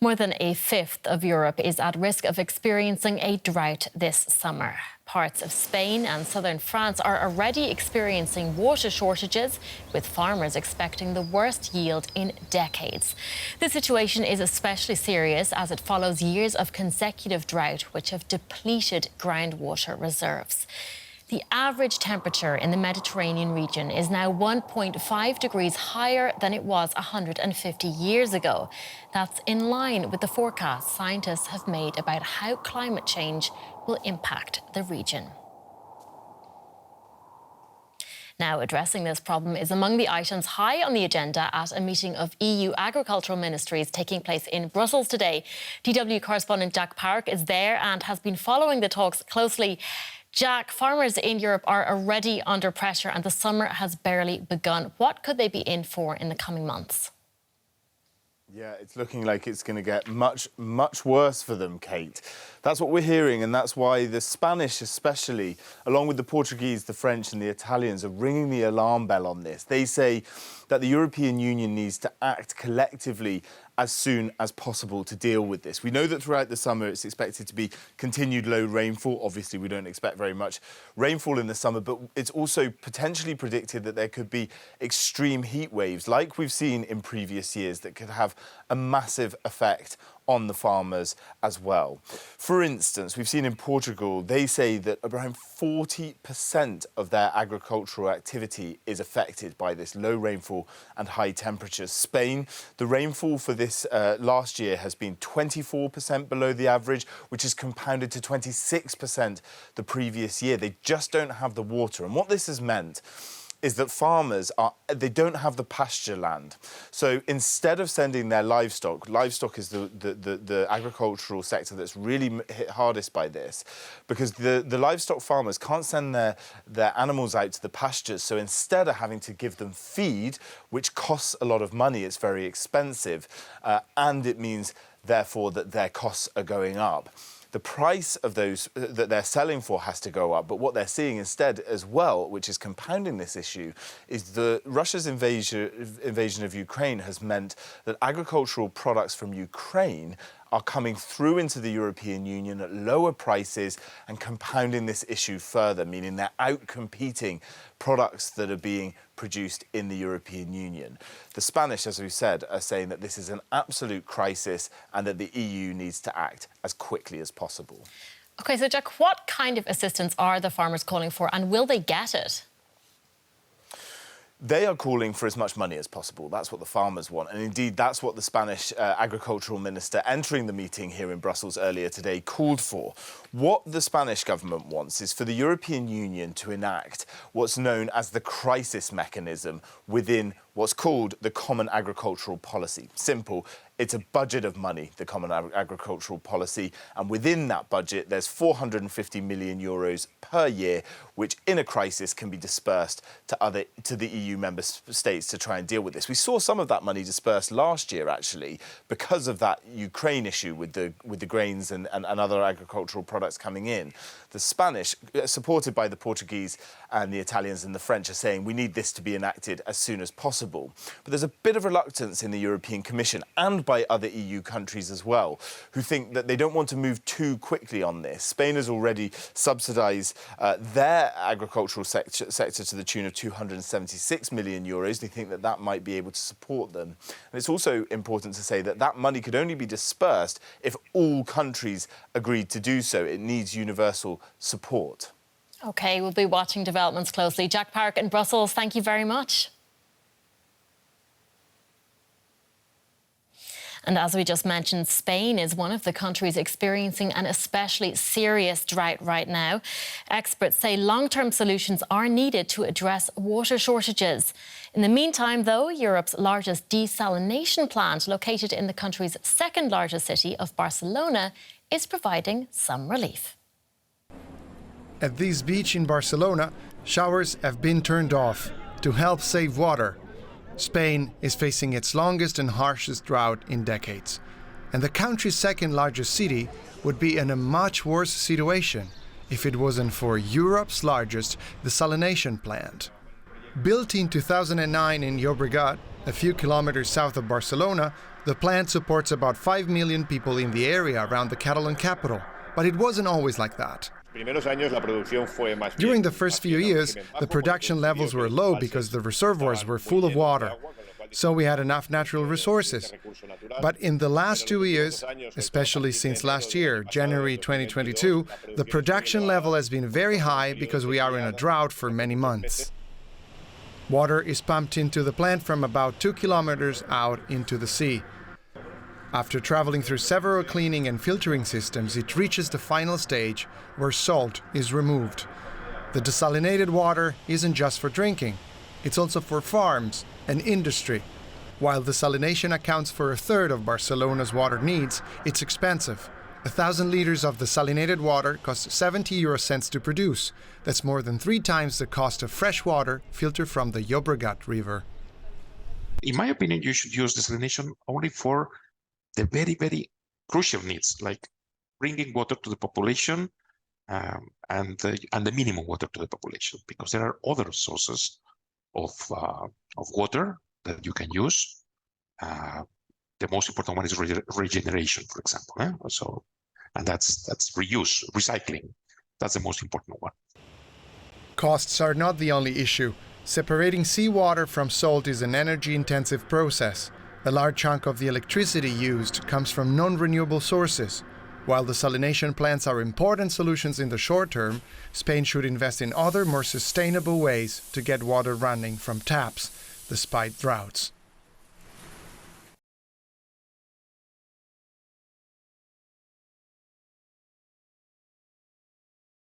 More than a fifth of Europe is at risk of experiencing a drought this summer. Parts of Spain and southern France are already experiencing water shortages, with farmers expecting the worst yield in decades. The situation is especially serious as it follows years of consecutive drought, which have depleted groundwater reserves. The average temperature in the Mediterranean region is now 1.5 degrees higher than it was 150 years ago. That's in line with the forecasts scientists have made about how climate change will impact the region. Now, addressing this problem is among the items high on the agenda at a meeting of EU agricultural ministries taking place in Brussels today. DW correspondent Jack Park is there and has been following the talks closely. Jack, farmers in Europe are already under pressure and the summer has barely begun. What could they be in for in the coming months? Yeah, it's looking like it's going to get much worse for them, Kate. That's what we're hearing, and that's why the Spanish especially, along with the Portuguese, the French and the Italians, are ringing the alarm bell on this. They say that the European Union needs to act collectively as soon as possible to deal with this. We know that throughout the summer it's expected to be continued low rainfall. Obviously, we don't expect very much rainfall in the summer, but it's also potentially predicted that there could be extreme heat waves, like we've seen in previous years, that could have a massive effect on the farmers as well. For instance, we've seen in Portugal, they say that around 40% of their agricultural activity is affected by this low rainfall and high temperatures. Spain, the rainfall for this last year has been 24% below the average, which is compounded to 26% the previous year. They just don't have the water. And what this has meant is that farmers they don't have the pasture land. So instead of sending their livestock is the agricultural sector that's really hit hardest by this, because the livestock farmers can't send their animals out to the pastures. So instead of having to give them feed, which costs a lot of money, it's very expensive, and it means therefore that their costs are going up. The price of those that they're selling for has to go up. But what they're seeing instead as well, which is compounding this issue, is Russia's invasion of Ukraine has meant that agricultural products from Ukraine are coming through into the European Union at lower prices and compounding this issue further, meaning they're outcompeting products that are being produced in the European Union. The Spanish, as we said, are saying that this is an absolute crisis and that the EU needs to act as quickly as possible. OK, so Jack, what kind of assistance are the farmers calling for and will they get it? They are calling for as much money as possible. That's what the farmers want. And indeed, that's what the Spanish agricultural minister entering the meeting here in Brussels earlier today called for. What the Spanish government wants is for the European Union to enact what's known as the crisis mechanism within what's called the Common Agricultural Policy. Simple. It's a budget of money, the Common Agricultural Policy, and within that budget there's 450 million euros per year, which in a crisis can be dispersed to the EU member states to try and deal with this. We saw some of that money dispersed last year, actually, because of that Ukraine issue with the grains and other agricultural products coming in. The Spanish, supported by the Portuguese and the Italians and the French, are saying we need this to be enacted as soon as possible. But there's a bit of reluctance in the European Commission and by other EU countries as well, who think that they don't want to move too quickly on this. Spain has already subsidised their agricultural sector to the tune of 276 million euros. They think that that might be able to support them. And it's also important to say that that money could only be dispersed if all countries agreed to do so. It needs universal support. OK, we'll be watching developments closely. Jack Park in Brussels, thank you very much. And as we just mentioned, Spain is one of the countries experiencing an especially serious drought right now. Experts say long-term solutions are needed to address water shortages. In the meantime, though, Europe's largest desalination plant, located in the country's second largest city of Barcelona, is providing some relief. At this beach in Barcelona, showers have been turned off to help save water. Spain is facing its longest and harshest drought in decades, and the country's second largest city would be in a much worse situation if it wasn't for Europe's largest desalination plant. Built in 2009 in Llobregat, a few kilometers south of Barcelona, The plant supports about 5 million people in the area around the Catalan capital, but it wasn't always like that. During the first few years, the production levels were low because the reservoirs were full of water, so we had enough natural resources. But in the last 2 years, especially since last year, January 2022, the production level has been very high because we are in a drought for many months. Water is pumped into the plant from about 2 kilometers out into the sea. After traveling through several cleaning and filtering systems, it reaches the final stage where salt is removed. The desalinated water isn't just for drinking, it's also for farms and industry. While desalination accounts for a third of Barcelona's water needs, it's expensive. 1,000 liters of desalinated water costs 70 € to produce. That's more than 3 times the cost of fresh water filtered from the Llobregat River. In my opinion, you should use desalination only for the very, very crucial needs, like bringing water to the population and the minimum water to the population, because there are other sources of water that you can use. The most important one is regeneration, for example. And that's reuse, recycling. That's the most important one. Costs are not the only issue. Separating seawater from salt is an energy-intensive process. A large chunk of the electricity used comes from non-renewable sources. While desalination plants are important solutions in the short term, Spain should invest in other, more sustainable ways to get water running from taps, despite droughts.